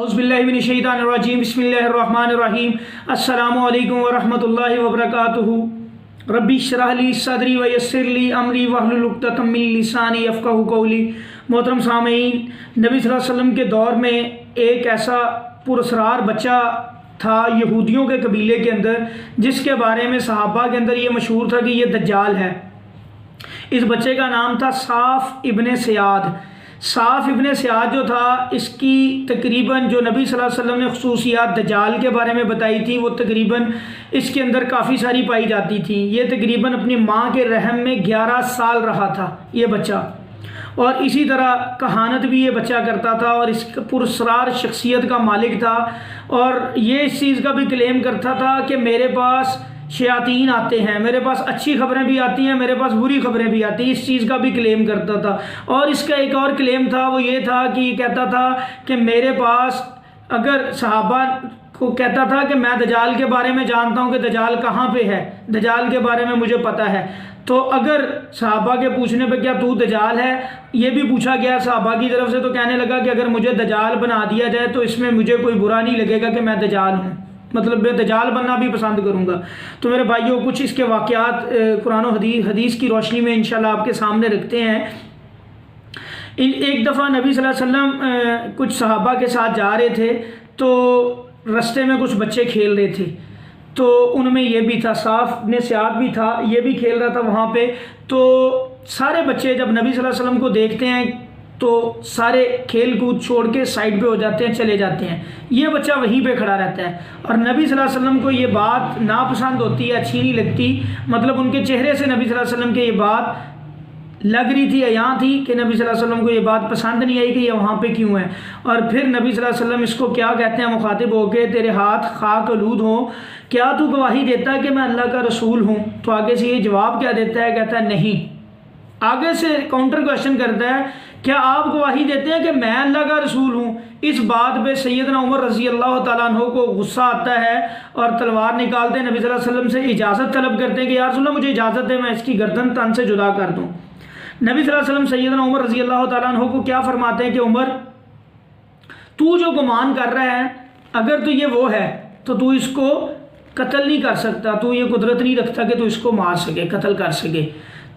औज़ुबिल्लाहिमिनश्शैतानिर्रजीम बिस्मिल्लाहिर्रहमानिर्रहीम अस्सलामु अलैकुम वरहमतुल्लाहि वबरकातुहू रब्बि इश्रह ली सदरी व यस्सिर ली अमरी वहलुल उक़दतम मिन लिसानी यफ़क़हू क़ौली। मोहतरम सामीन, नबी सल्लल्लाहु अलैहि वसल्लम के दौर में एक ऐसा पुरस्रार बच्चा था यहूदियों के कबीले के अंदर, जिसके बारे में सहाबा के अंदर ये मशहूर था कि ये दज्जाल है। इस बच्चे का नाम था साफ़ इब्ने सयाद। साफ़ इब्ने सयाद जो था, इसकी तकरीबन जो नबी सल्लल्लाहु अलैहि वसल्लम ने खुसूसियात दज्जाल के बारे में बताई थी, वो तकरीबन इसके अंदर काफ़ी सारी पाई जाती थी। ये तकरीबन अपनी माँ के रहम में 11 साल रहा था ये बच्चा, और इसी तरह कहानत भी ये बच्चा करता था और इस पुरस्रार शख्सियत का मालिक था। और ये इस चीज़ का भी क्लेम करता था कि मेरे पास शयातीन आते हैं, मेरे पास अच्छी खबरें भी आती हैं, मेरे पास बुरी खबरें भी आती हैं, इस चीज़ का भी क्लेम करता था। और इसका एक और क्लेम था, वो ये था कि कहता था कि मेरे पास, अगर सहाबा को कहता था कि मैं दज्जाल के बारे में जानता हूँ कि दज्जाल कहाँ पे है, दज्जाल के बारे में मुझे पता है। तो अगर सहाबा के पूछने पे क्या तू दज्जाल है, ये भी पूछा गया सहाबा की तरफ से, तो कहने लगा कि अगर मुझे दज्जाल बना दिया जाए तो इसमें मुझे कोई बुरा नहीं लगेगा कि मैं दज्जाल हूँ, मतलब मैं दज्जाल बनना भी पसंद करूँगा। तो मेरे भाइयों, कुछ इसके वाक़यात कुरान और हदीस की रोशनी में इंशाल्लाह आपके सामने रखते हैं। एक दफ़ा नबी सल्लल्लाहु अलैहि वसल्लम कुछ सहाबा के साथ जा रहे थे, तो रास्ते में कुछ बच्चे खेल रहे थे, तो उनमें ये भी था, साफ़ इब्ने सयाद भी था, ये भी खेल रहा था वहाँ पे। तो सारे बच्चे जब नबी सल्लल्लाहु अलैहि वसल्लम को देखते हैं तो सारे खेल कूद छोड़ के साइड पे हो जाते हैं, चले जाते हैं। ये बच्चा वहीं पे खड़ा रहता है और नबी सल्लल्लाहु अलैहि वसल्लम को ये बात नापसंद होती है, अच्छी नहीं लगती। मतलब उनके चेहरे से नबी सल्लल्लाहु अलैहि वसल्लम के ये बात लग रही थी, यहाँ थी कि नबी सल्लल्लाहु अलैहि वसल्लम को ये बात पसंद नहीं आई कि ये वहाँ पे क्यों है। और फिर नबी सल्लल्लाहु अलैहि वसल्लम इसको क्या कहते हैं, मुखातिब होके, तेरे हाथ खाक आलूद हों, क्या तू गवाही देता है कि मैं अल्लाह का रसूल हूँ? तो आगे से ये जवाब क्या देता है, कहता है नहीं। आगे से काउंटर क्वेश्चन करता है, क्या आप गवाही देते हैं कि मैं अल्लाह का रसूल हूँ? इस बात पे सैयदना उमर रज़ी अल्लाह ताला अन्हु को गुस्सा आता है और तलवार निकालते हैं, नबी सल्लल्लाहु अलैहि वसल्लम से इजाज़त तलब करते हैं कि या रसूलल्लाह मुझे इजाज़त दे, मैं इसकी गर्दन तन से जुदा कर दूँ। नबी सल्लल्लाहु अलैहि वसल्लम सैयदना उमर रज़ी अल्लाह ताला अन्हु को क्या फरमाते हैं कि उमर, तू जो गुमान कर रहा है, अगर तो ये वो है तो तू इसको कत्ल नहीं कर सकता, तू ये कुदरत नहीं रखता कि तू इसको मार सके, कत्ल कर सके,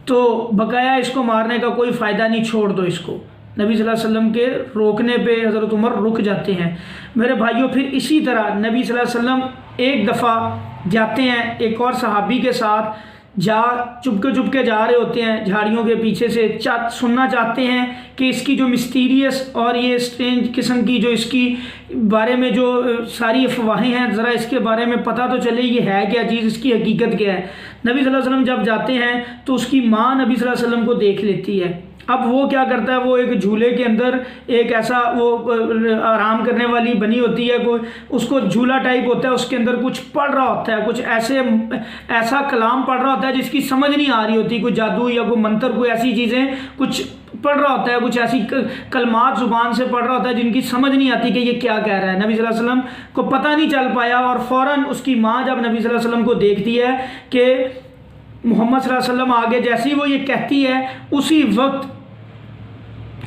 तो बकाया इसको मारने का कोई फ़ायदा नहीं, छोड़ दो इसको। नबी सल्लल्लाहु अलैहि वसल्लम के रोकने पे हज़रत उमर रुक जाते हैं। मेरे भाइयों, फिर इसी तरह नबी सल्लल्लाहु अलैहि वसल्लम एक दफ़ा जाते हैं एक और सहाबी के साथ, चुपके जा रहे होते हैं, झाड़ियों के पीछे से सुनना चाहते हैं कि इसकी जो मिस्टीरियस और ये स्ट्रेंज किस्म की जो इसकी बारे में जो सारी अफवाहें हैं, ज़रा इसके बारे में पता तो चले, ये है क्या चीज़, इसकी हकीकत क्या है। नबी सल्लल्लाहु अलैहि वसल्लम जब जाते हैं तो उसकी माँ नबी सल्लल्लाहु अलैहि वसल्लम को देख लेती है। अब वो क्या करता है, वो एक झूले के अंदर एक ऐसा वो आराम करने वाली बनी होती है, कोई उसको झूला टाइप होता है, उसके अंदर कुछ पढ़ रहा होता है, कुछ ऐसा कलाम पढ़ रहा होता है जिसकी समझ नहीं आ रही होती, कोई जादू या कोई मंत्र, कोई ऐसी चीज़ें कुछ पढ़ रहा होता है, कुछ ऐसी कलमात ज़ुबान से पढ़ रहा होता है जिनकी समझ नहीं आती कि ये क्या कह रहा है। नबी सल्लल्लाहु अलैहि वसल्लम को पता नहीं चल पाया और फ़ौरन उसकी माँ जब नबी सल्लल्लाहु अलैहि वसल्लम को देखती है कि मोहम्मद सल्लल्लाहु अलैहि वसल्लम आगे, जैसे ही वो ये कहती है उसी वक्त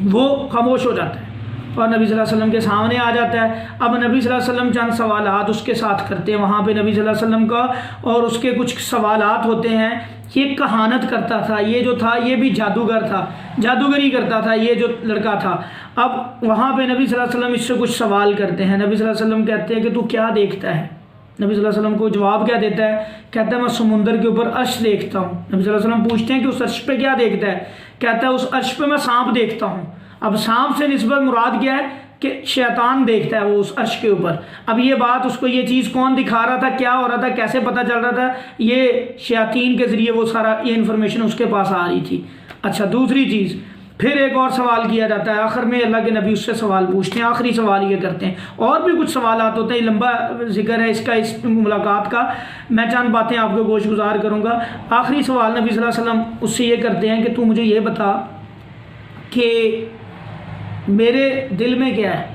वो खामोश हो जाता है और नबी सल्लल्लाहु अलैहि वसल्लम के सामने आ जाता है। अब नबी सल्लल्लाहु अलैहि वसल्लम चंद सवालात उसके साथ करते हैं वहाँ पे नबी सल्लल्लाहु अलैहि वसल्लम का, और उसके कुछ सवालात होते हैं। ये कहानत करता था, ये जो था ये भी जादूगर था, जादूगरी करता था ये जो लड़का था। अब वहाँ पे नबी सल्लल्लाहु अलैहि वसल्लम इससे कुछ सवाल करते हैं। नबी सल्लल्लाहु अलैहि वसल्लम कहते हैं कि तू क्या देखता है? नबी सल्लल्लाहु अलैहि वसल्लम को जवाब क्या देता है, कहता है मैं समुंदर के ऊपर अर्श देखता हूँ। नबी सल्लल्लाहु अलैहि वसल्लम पूछते हैं कि उस अर्श पे क्या देखता है? कहता है उस अर्श पे मैं सांप देखता हूँ। अब सांप से निस्बत मुराद क्या है कि शैतान देखता है वो उस अर्श के ऊपर। अब ये बात उसको, ये चीज़ कौन दिखा रहा था, क्या हो रहा था, कैसे पता चल रहा था, ये शयातीन के ज़रिए वो सारा ये इन्फॉर्मेशन उसके पास आ रही थी। अच्छा, दूसरी चीज़, फिर एक और सवाल किया जाता है, आखिर में अल्लाह के नबी उससे सवाल पूछते हैं, आखिरी सवाल ये करते हैं। और भी कुछ सवालात होते हैं, लंबा जिक्र है इसका, इस मुलाकात का, मैं चंद बातें आपको गोश गुजार करूँगा। आखिरी सवाल नबी सल्लल्लाहु अलैहि वसल्लम उससे ये करते हैं कि तू मुझे ये बता कि मेरे दिल में क्या है।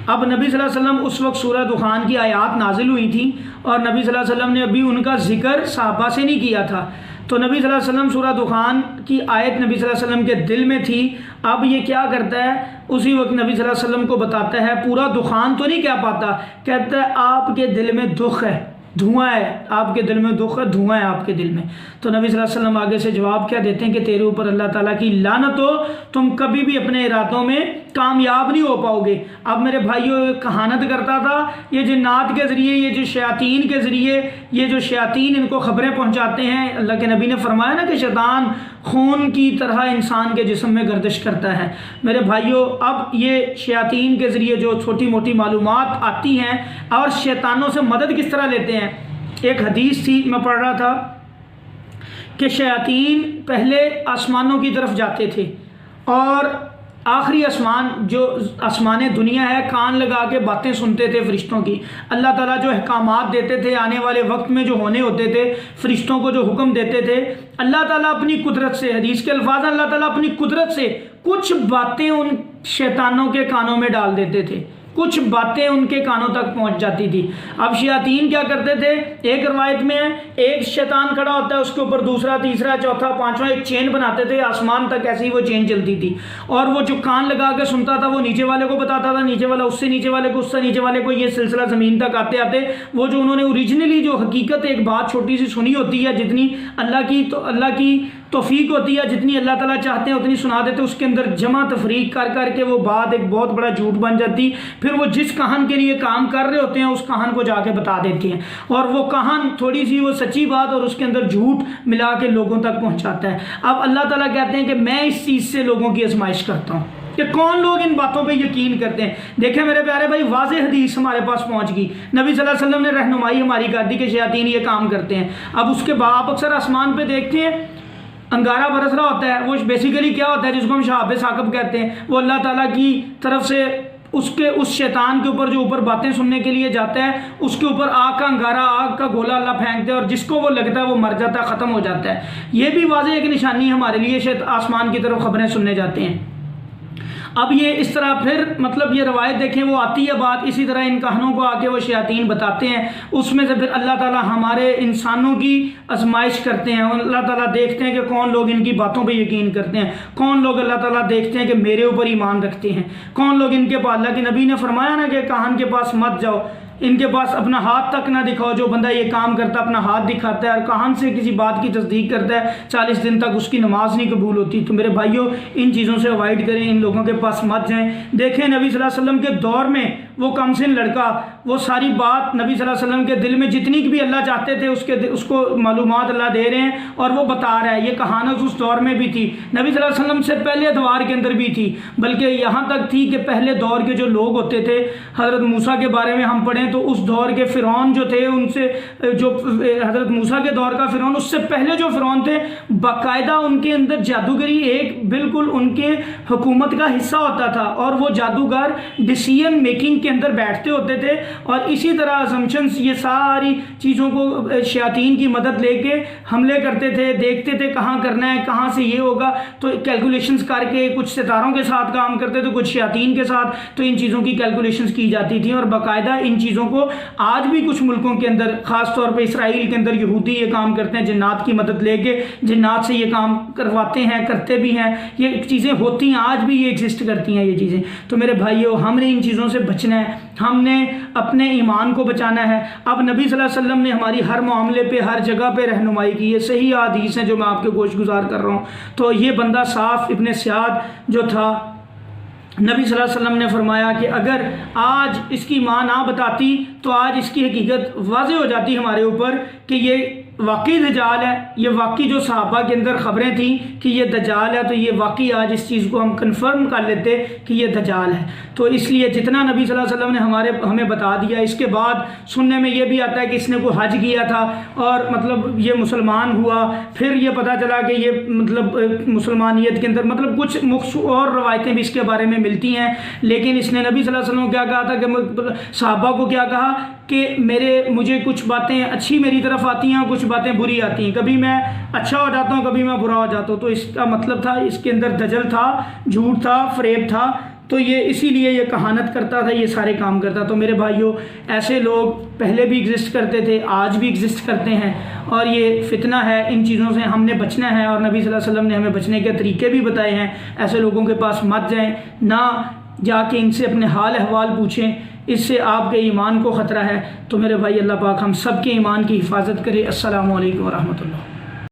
अब नबी सल्लल्लाहु अलैहि वसल्लम उस वक्त सूरह दुखान की आयत नाजिल हुई थी और नबी सल्लल्लाहु अलैहि वसल्लम ने अभी उनका जिक्र सहाबा से नहीं किया था, तो नबी सल्लल्लाहु अलैहि वसल्लम सूरह दुखान की आयत नबी सल्लल्लाहु अलैहि वसल्लम के दिल में थी। अब ये क्या करता है, उसी वक्त नबी सल्लल्लाहु अलैहि वसल्लम को बताता है, पूरा दुखान तो नहीं कह पाता, कहता है आपके दिल में दुख है, धुआं है, आपके दिल में दुख है, धुआं है आपके दिल में। तो नबी सल्लल्लाहु अलैहि वसल्लम आगे से जवाब क्या देते हैं कि तेरे ऊपर अल्लाह ताला की लानत हो, तुम कभी भी अपने इरादों में कामयाब नहीं हो पाओगे। अब मेरे भाइयों, कहानत करता था ये जिन्नात के ज़रिए, ये जो शयातीन के ज़रिए, ये जो शयातीन इनको ख़बरें पहुँचाते हैं। अल्लाह के नबी ने फरमाया ना कि शैतान खून की तरह इंसान के जिस्म में गर्दिश करता है। मेरे भाइयों, अब ये शयातीन के ज़रिए जो छोटी मोटी मालूमात आती हैं और शैतानों से मदद किस तरह लेते हैं। एक हदीस थी, मैं पढ़ रहा था कि शयातीन पहले आसमानों की तरफ जाते थे और आखिरी आसमान जो आसमान दुनिया है, कान लगा के बातें सुनते थे फ़रिश्तों की। अल्लाह ताला जो अहकामात देते थे, आने वाले वक्त में जो होने होते थे, फ़रिश्तों को जो हुक्म देते थे, अल्लाह ताला अपनी कुदरत से, हदीस के अल्फाज, अल्लाह ताला अपनी कुदरत से कुछ बातें उन शैतानों के कानों में डाल देते थे, कुछ बातें उनके कानों तक पहुंच जाती थी। अब शयातीन क्या करते थे, एक रवायत में है एक शैतान खड़ा होता है, उसके ऊपर दूसरा, तीसरा, चौथा, पांचवा एक चेन बनाते थे, आसमान तक ऐसी ही वो चेन चलती थी। और वो जो कान लगा के सुनता था वो नीचे वाले को बताता था, नीचे वाला उससे नीचे वाले को, उससे नीचे वाले को, ये सिलसिला ज़मीन तक आते आते वो जो उन्होंने ओरिजिनली जो हकीकत एक बात छोटी सी सुनी होती है, जितनी अल्लाह की तौफीक होती है, जितनी अल्लाह ताला चाहते हैं उतनी सुना देते, उसके अंदर जमा तफरीक कर करके वो बात एक बहुत बड़ा झूठ बन जाती। फिर वो जिस कहान के लिए काम कर रहे होते हैं उस कहान को जाके बता देते हैं, और वो कहान थोड़ी सी वो सच्ची बात और उसके अंदर झूठ मिला के लोगों तक पहुंचाता है। अब अल्लाह ताला कहते हैं कि मैं इस चीज़ से लोगों की आजमाइश करता हूँ कि कौन लोग इन बातों पे यकीन करते हैं। देखें मेरे प्यारे भाई, वाज़ेह हदीस हमारे पास पहुंच गई, नबी सल्लल्लाहु अलैहि वसल्लम ने रहनुमाई हमारी कर दी कि शयातीन ये काम करते हैं। अब उसके बाद आप अक्सर आसमान पे देखते हैं अंगारा बरस रहा होता है, वो बेसिकली क्या होता है, जिसको हम शहाब साकब कहते हैं, वो अल्लाह ताला की तरफ से उसके उस शैतान के ऊपर जो ऊपर बातें सुनने के लिए जाता है, उसके ऊपर आग का अंगारा, आग का गोला अल्लाह फेंकते हैं और जिसको वो लगता है वो मर जाता है, ख़त्म हो जाता है। ये भी वाज़ेह एक निशानी हमारे लिए, आसमान की तरफ खबरें सुनने जाते हैं। अब ये इस तरह फिर मतलब ये रवायत देखें वो आती है बात, इसी तरह इन कहानों को आके वो शयातीन बताते हैं, उसमें से फिर अल्लाह ताला हमारे इंसानों की आजमाइश करते हैं। अल्लाह ताला देखते हैं कि कौन लोग इनकी बातों पे यकीन करते हैं, कौन लोग अल्लाह ताला देखते हैं कि मेरे ऊपर ईमान रखते हैं, कौन लोग इनके पास, अल्लाह के नबी ने फरमाया ना कि कहान के पास मत जाओ, इनके पास अपना हाथ तक ना दिखाओ। जो बंदा ये काम करता है अपना हाथ दिखाता है और कहान से किसी बात की तस्दीक करता है, 40 दिन तक उसकी नमाज नहीं कबूल होती। तो मेरे भाइयों, इन चीज़ों से अवॉइड करें, इन लोगों के पास मत जाएं। देखें नबी सल्लल्लाहु अलैहि वसल्लम के दौर में वो कमसिन लड़का, वो सारी बात नबी सल्लल्लाहु अलैहि वसल्लम के दिल में जितनी भी अल्लाह चाहते थे उसको मालूमात अल्लाह दे रहे हैं और वो बता रहा है। ये कहानत उस दौर में भी थी, नबी सल्लल्लाहु अलैहि वसल्लम से पहले दौर के अंदर भी थी, बल्कि यहाँ तक थी कि पहले दौर के जो लोग होते थे, हज़रत मूसा के बारे में हम पढ़ें तो उस दौर के फ़िरौन जो थे, उनसे जो हज़रत मूसा के दौर का फ़िरौन, उससे पहले जो फ़िरौन थे, बाकायदा उनके अंदर जादूगरी एक बिल्कुल उनके हुकूमत का हिस्सा होता था और वो जादूगर डिसीजन मेकिंग के अंदर बैठते होते थे और इसी तरह असम्पशंस, ये सारी चीज़ों को शयातीन की मदद लेके हमले करते थे, देखते थे कहाँ करना है, कहाँ से ये होगा, तो कैलकुलेशंस करके कुछ सितारों के साथ काम करते थे, कुछ शयातीन के साथ, तो इन चीज़ों की कैलकुलेशंस की जाती थी। और बाकायदा इन चीज़ों को आज भी कुछ मुल्कों के अंदर, ख़ास तौर पे इसराइल के अंदर यहूदी ये काम करते हैं, जिन्नात की मदद लेके जिन्नात से ये काम करवाते हैं, करते भी हैं, ये चीज़ें होती हैं, आज भी ये एग्जिस्ट करती हैं ये चीज़ें। तो मेरे भाइयों, हमने इन चीज़ों से बचना है, हमने अपने ईमान को बचाना है। अब नबी सल्लल्लाहु अलैहि वसल्लम ने हमारी हर मामले पे, हर जगह पे रहनुमाई की, ये सही हदीस है जो मैं आपके गोश गुजार कर रहा हूँ। तो ये बंदा साफ इब्ने सयाद जो था, नबी सल्लल्लाहु अलैहि वसल्लम ने फरमाया कि अगर आज इसकी माँ ना बताती तो आज इसकी हकीकत वाज़ेह हो जाती हमारे ऊपर कि ये वाकई दज्जाल है। ये वाकई जो सहाबा के अंदर ख़बरें थी कि ये दज्जाल है, तो ये वाकई आज इस चीज़ को हम कन्फर्म कर लेते कि ये दज्जाल है। तो इसलिए जितना नबी सल्लल्लाहु अलैहि वसल्लम ने हमें बता दिया, इसके बाद सुनने में ये भी आता है कि इसने कोई हज किया था और मतलब ये मुसलमान हुआ, फिर ये पता चला कि ये मतलब मुसलमानियत के अंदर मतलब कुछ मुख्स और रवायतें भी इसके बारे में मिलती हैं। लेकिन इसने नबी सल्लल्लाहु अलैहि वसल्लम क्या कहा था कि सहाबा को क्या कहा कि मुझे कुछ बातें अच्छी मेरी तरफ आती हैं, कुछ बातें बुरी आती हैं, कभी मैं अच्छा हो जाता हूँ, कभी मैं बुरा हो जाता हूँ। तो इसका मतलब था इसके अंदर दजल था, झूठ था, फ़रेब था, तो ये इसीलिए ये कहानत करता था, ये सारे काम करता। तो मेरे भाइयों, ऐसे लोग पहले भी एग्जिस्ट करते थे, आज भी एग्जिस्ट करते हैं और ये फितना है। इन चीज़ों से हमने बचना है और नबी सल्लल्लाहु अलैहि वसल्लम ने हमें बचने के तरीके भी बताए हैं। ऐसे लोगों के पास मत जाएं, ना जाके इनसे अपने हाल अहवाल पूछें, इससे आपके ईमान को ख़तरा है। तो मेरे भाई अल्लाह पाक हम सब के ईमान की हिफाजत करे। अस्सलामु अलैकुम व रहमतुल्लाह।